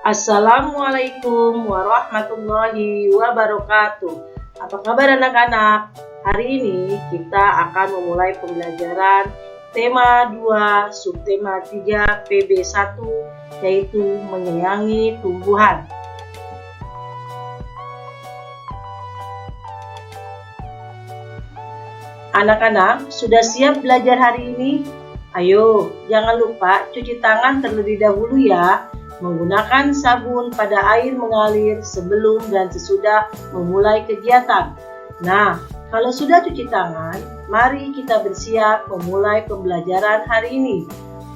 Assalamualaikum warahmatullahi wabarakatuh. Apa kabar anak-anak? Hari ini kita akan memulai pembelajaran tema 2, subtema 3 PB1, yaitu menyayangi tumbuhan. Anak-anak, sudah siap belajar hari ini? Ayo, jangan lupa cuci tangan terlebih dahulu ya. Menggunakan sabun pada air mengalir sebelum dan sesudah memulai kegiatan. Nah, kalau sudah cuci tangan, mari kita bersiap memulai pembelajaran hari ini.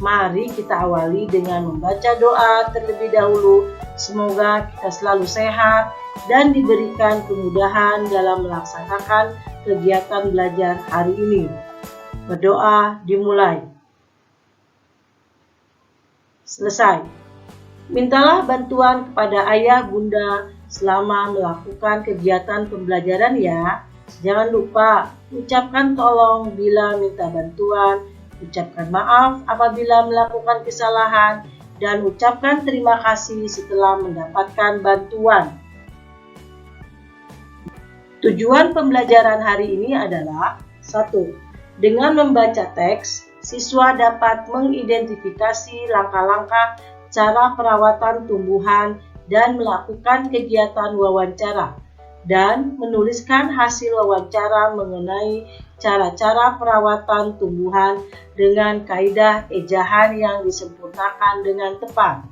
Mari kita awali dengan membaca doa terlebih dahulu. Semoga kita selalu sehat dan diberikan kemudahan dalam melaksanakan kegiatan belajar hari ini. Berdoa dimulai. Selesai. Mintalah bantuan kepada ayah bunda selama melakukan kegiatan pembelajaran ya. Jangan lupa ucapkan tolong bila minta bantuan, ucapkan maaf apabila melakukan kesalahan, dan ucapkan terima kasih setelah mendapatkan bantuan. Tujuan pembelajaran hari ini adalah 1. Dengan membaca teks, siswa dapat mengidentifikasi langkah-langkah cara perawatan tumbuhan dan melakukan kegiatan wawancara, dan menuliskan hasil wawancara mengenai cara-cara perawatan tumbuhan dengan kaidah ejahan yang disempurnakan dengan tepat.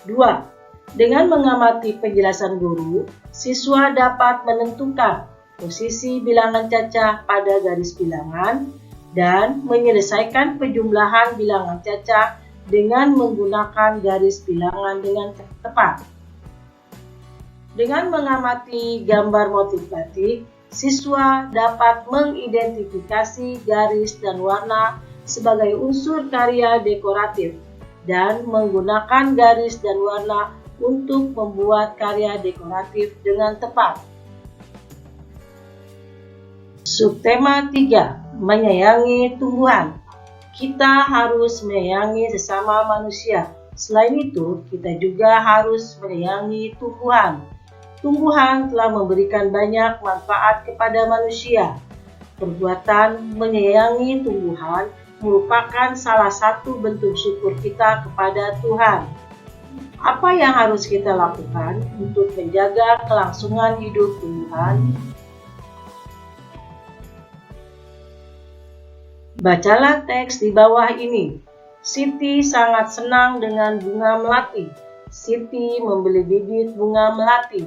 2. Dengan mengamati penjelasan guru, siswa dapat menentukan posisi bilangan cacah pada garis bilangan dan menyelesaikan penjumlahan bilangan cacah dengan menggunakan garis bilangan dengan tepat. Dengan mengamati gambar motif batik, siswa dapat mengidentifikasi garis dan warna sebagai unsur karya dekoratif dan menggunakan garis dan warna untuk membuat karya dekoratif dengan tepat. Subtema 3. Menyayangi tumbuhan. Kita harus menyayangi sesama manusia. Selain itu, kita juga harus menyayangi tumbuhan. Tumbuhan telah memberikan banyak manfaat kepada manusia. Perbuatan menyayangi tumbuhan merupakan salah satu bentuk syukur kita kepada Tuhan. Apa yang harus kita lakukan untuk menjaga kelangsungan hidup tumbuhan? Bacalah teks di bawah ini. Siti sangat senang dengan bunga melati. Siti membeli bibit bunga melati.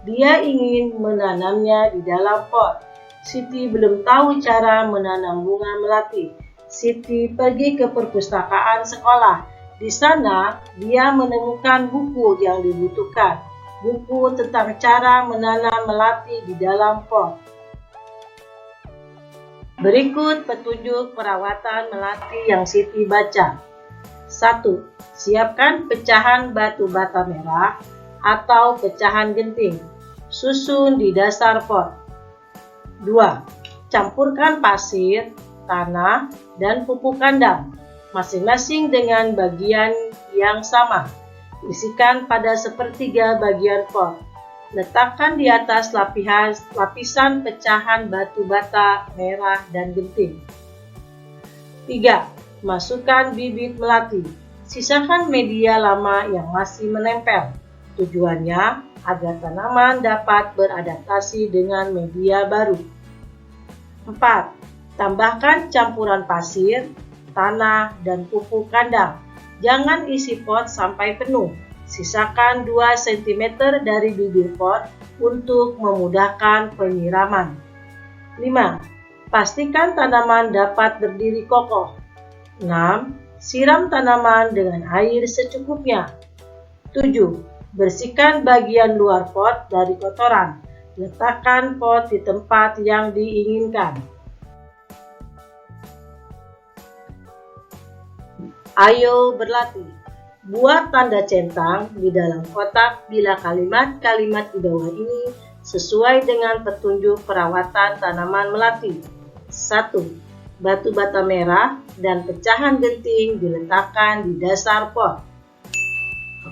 Dia ingin menanamnya di dalam pot. Siti belum tahu cara menanam bunga melati. Siti pergi ke perpustakaan sekolah. Di sana, dia menemukan buku yang dibutuhkan. Buku tentang cara menanam melati di dalam pot. Berikut petunjuk perawatan melati yang Siti baca. 1. Siapkan pecahan batu bata merah atau pecahan genting. Susun di dasar pot. 2. Campurkan pasir, tanah, dan pupuk kandang, masing-masing dengan bagian yang sama. Isikan pada sepertiga bagian pot. Letakkan di atas lapisan pecahan batu bata merah dan genting. 3. Masukkan bibit melati. Sisakan media lama yang masih menempel. Tujuannya agar tanaman dapat beradaptasi dengan media baru. 4. Tambahkan campuran pasir, tanah, dan pupuk kandang. Jangan isi pot sampai penuh. Sisakan 2 cm dari bibir pot untuk memudahkan penyiraman. 5. Pastikan tanaman dapat berdiri kokoh. 6. Siram tanaman dengan air secukupnya. 7. Bersihkan bagian luar pot dari kotoran. Letakkan pot di tempat yang diinginkan. Ayo berlatih. Buat tanda centang di dalam kotak bila kalimat-kalimat di bawah ini sesuai dengan petunjuk perawatan tanaman melati. 1. Batu bata merah dan pecahan genting diletakkan di dasar pot.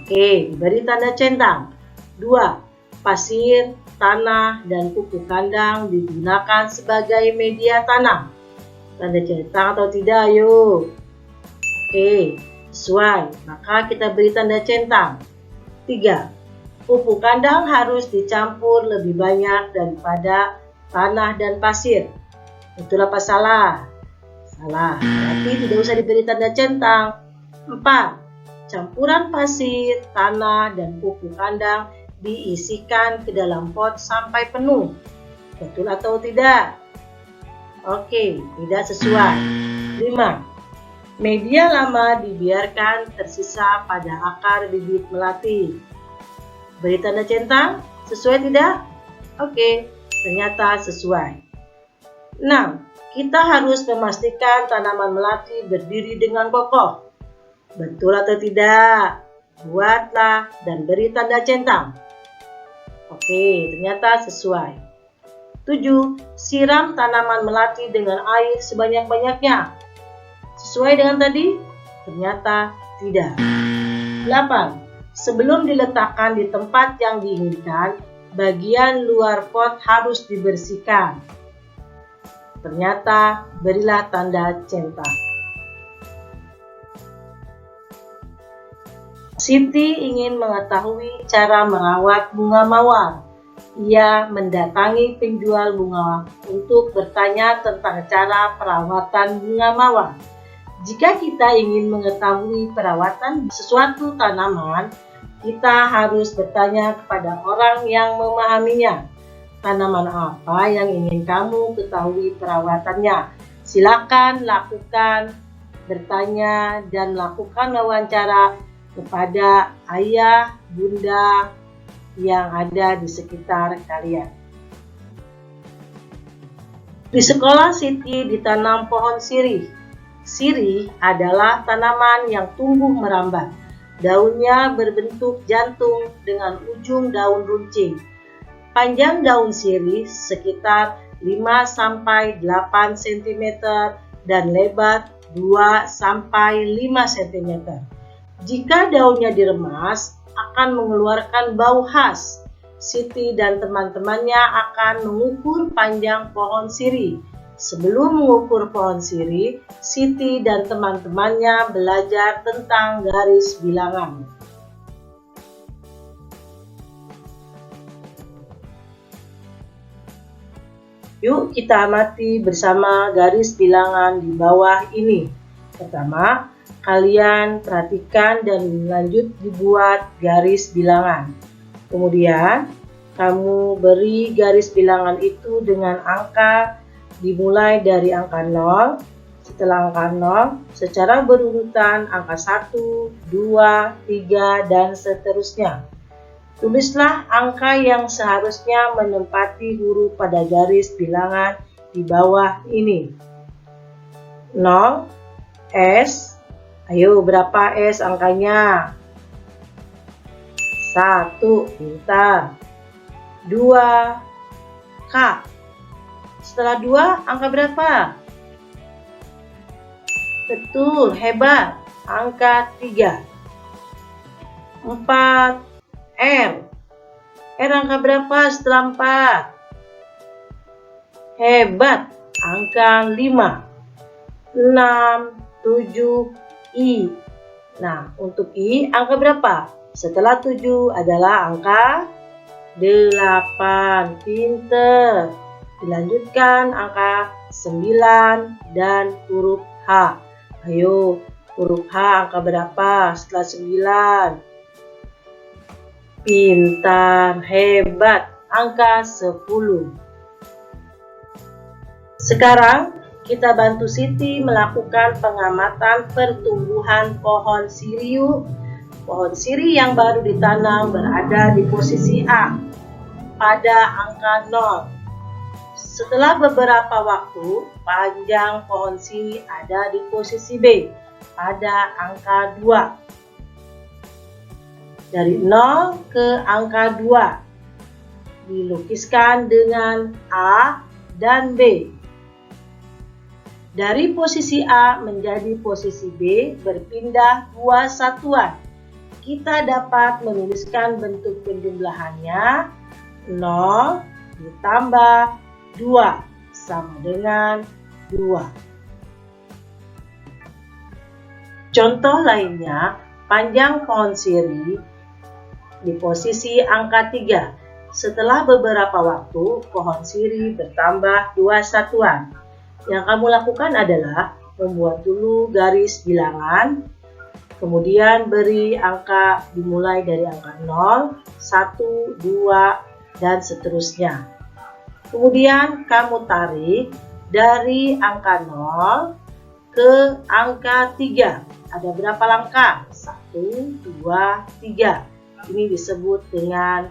Oke, diberi tanda centang. 2. Pasir, tanah, dan pupuk kandang digunakan sebagai media tanam. Tanda centang atau tidak, ayo. Oke, sesuai. Maka kita beri tanda centang. 3. Pupuk kandang harus dicampur lebih banyak daripada tanah dan pasir. Betul apa salah? Salah, berarti tidak usah diberi tanda centang. 4. Campuran pasir, tanah, dan pupuk kandang diisikan ke dalam pot sampai penuh. Betul atau tidak? Oke, tidak sesuai. 5. Media lama dibiarkan tersisa pada akar bibit melati. Beri tanda centang, sesuai tidak? Oke, ternyata sesuai. 6. Kita harus memastikan tanaman melati berdiri dengan kokoh. Betul atau tidak? Buatlah dan beri tanda centang. Oke, ternyata sesuai. 7. Siram tanaman melati dengan air sebanyak-banyaknya. Sesuai dengan tadi? Ternyata tidak. 8. Sebelum diletakkan di tempat yang diinginkan, bagian luar pot harus dibersihkan. Ternyata berilah tanda centang. Siti ingin mengetahui cara merawat bunga mawar. Ia mendatangi penjual bunga untuk bertanya tentang cara perawatan bunga mawar. Jika kita ingin mengetahui perawatan sesuatu tanaman, kita harus bertanya kepada orang yang memahaminya. Tanaman apa yang ingin kamu ketahui perawatannya? Silakan lakukan bertanya dan lakukan wawancara kepada ayah, bunda yang ada di sekitar kalian. Di sekolah Siti ditanam pohon sirih. Sirih adalah tanaman yang tumbuh merambat. Daunnya berbentuk jantung dengan ujung daun runcing. Panjang daun sirih sekitar 5-8 cm dan lebar 2-5 cm. Jika daunnya diremas, akan mengeluarkan bau khas. Siti dan teman-temannya akan mengukur panjang pohon sirih. Sebelum mengukur pohon sirih, Siti dan teman-temannya belajar tentang garis bilangan. Yuk kita amati bersama garis bilangan di bawah ini. Pertama, kalian perhatikan dan lanjut dibuat garis bilangan. Kemudian, kamu beri garis bilangan itu dengan angka dimulai dari angka 0. Setelah angka 0, secara berurutan angka 1, 2, 3, dan seterusnya. Tulislah angka yang seharusnya menempati huruf pada garis bilangan di bawah ini. 0, S. Ayo, berapa S angkanya? 1, pintar. 2, K. Setelah 2, angka berapa? Betul, hebat. Angka 3. 4, R. R angka berapa setelah 4? Hebat, angka 5. 6, 7, I. Nah, untuk I angka berapa? Setelah 7 adalah angka 8. Pinter. Dilanjutkan angka 9 dan huruf H. Ayo, huruf H angka berapa setelah 9? Pintar, hebat, angka 10. Sekarang kita bantu Siti melakukan pengamatan pertumbuhan pohon sirih. Pohon sirih yang baru ditanam berada di posisi A pada angka 0. Setelah beberapa waktu, panjang pohon sirih ada di posisi B pada angka 2. Dari 0 ke angka 2 dilukiskan dengan A dan B. Dari posisi A menjadi posisi B berpindah 2 satuan. kita dapat menuliskan bentuk penjumlahannya 0 ditambah 2 sama dengan 2. Contoh lainnya, panjang pohon sirih di posisi angka 3. Setelah beberapa waktu, pohon sirih bertambah 2 satuan. Yang kamu lakukan adalah membuat dulu garis bilangan, kemudian beri angka dimulai dari angka 0, 1, 2, dan seterusnya. Kemudian kamu tarik dari angka 0 ke angka 3. Ada berapa langkah? 1, 2, 3. Ini disebut dengan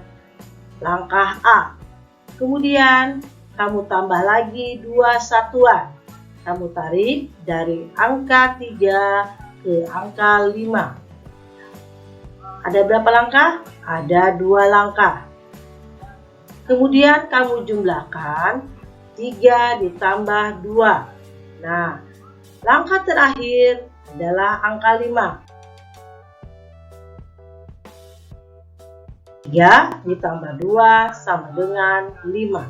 langkah A. Kemudian kamu tambah lagi 2 satuan. Kamu tarik dari angka 3 ke angka 5. Ada berapa langkah? Ada 2 langkah. Kemudian kamu jumlahkan 3 ditambah 2. Nah, langkah terakhir adalah angka 5. 3 ditambah 2 sama dengan 5.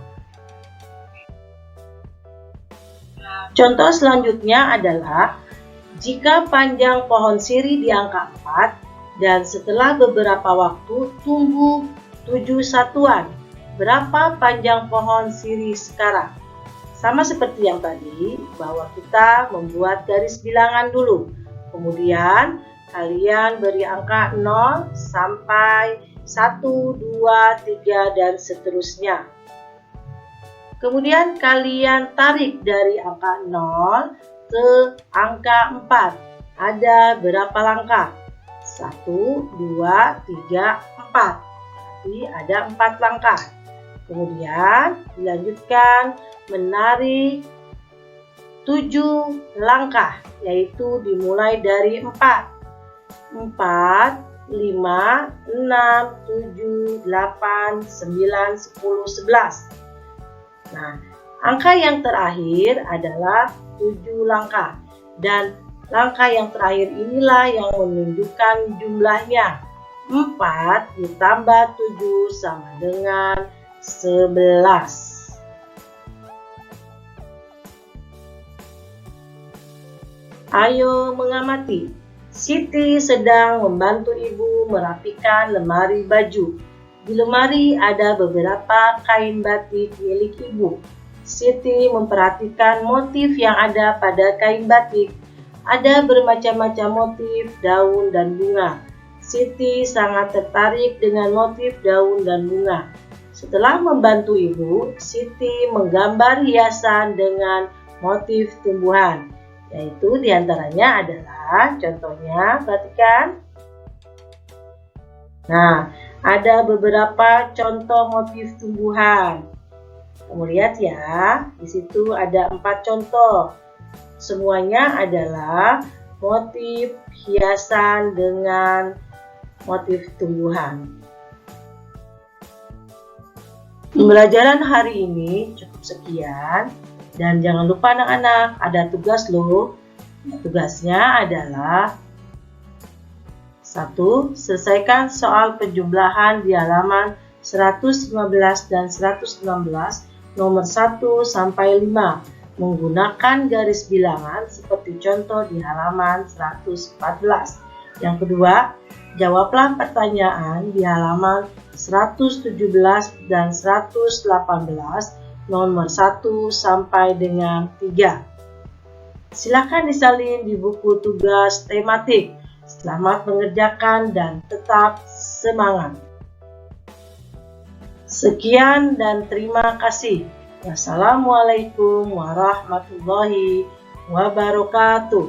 Contoh selanjutnya adalah jika panjang pohon sirih di angka 4 dan setelah beberapa waktu tumbuh 7 satuan. Berapa panjang pohon sirih sekarang? Sama seperti yang tadi, bahwa kita membuat garis bilangan dulu. Kemudian kalian beri angka 0 sampai 1, 2, 3, dan seterusnya. Kemudian kalian tarik dari angka 0 ke angka 4. Ada berapa langkah? 1, 2, 3, 4. Jadi ada 4 langkah. Kemudian dilanjutkan menarik 7 langkah, yaitu dimulai dari 4. 4, 5, 6, 7, 8, 9, 10, 11. Nah, angka yang terakhir adalah 7 langkah. Dan langkah yang terakhir inilah yang menunjukkan jumlahnya. 4 ditambah 7 sama dengan 11. Ayo mengamati. Siti sedang membantu ibu merapikan lemari baju. Di lemari ada beberapa kain batik milik ibu. Siti memperhatikan motif yang ada pada kain batik. Ada bermacam-macam motif daun dan bunga. Siti sangat tertarik dengan motif daun dan bunga. Setelah membantu ibu, Siti menggambar hiasan dengan motif tumbuhan, yaitu diantaranya adalah, contohnya, perhatikan. Nah, ada beberapa contoh motif tumbuhan. Kamu lihat ya, di situ ada 4 contoh. Semuanya adalah motif hiasan dengan motif tumbuhan. Pembelajaran hari ini cukup sekian, dan jangan lupa anak-anak, ada tugas loh. Tugasnya adalah 1. Selesaikan soal penjumlahan di halaman 115 dan 116 nomor 1 sampai 5 menggunakan garis bilangan seperti contoh di halaman 114. Yang kedua, jawablah pertanyaan di halaman 117 dan 118 nomor 1 sampai dengan 3. Silakan disalin di buku tugas tematik. Selamat mengerjakan dan tetap semangat. Sekian dan terima kasih. Wassalamualaikum warahmatullahi wabarakatuh.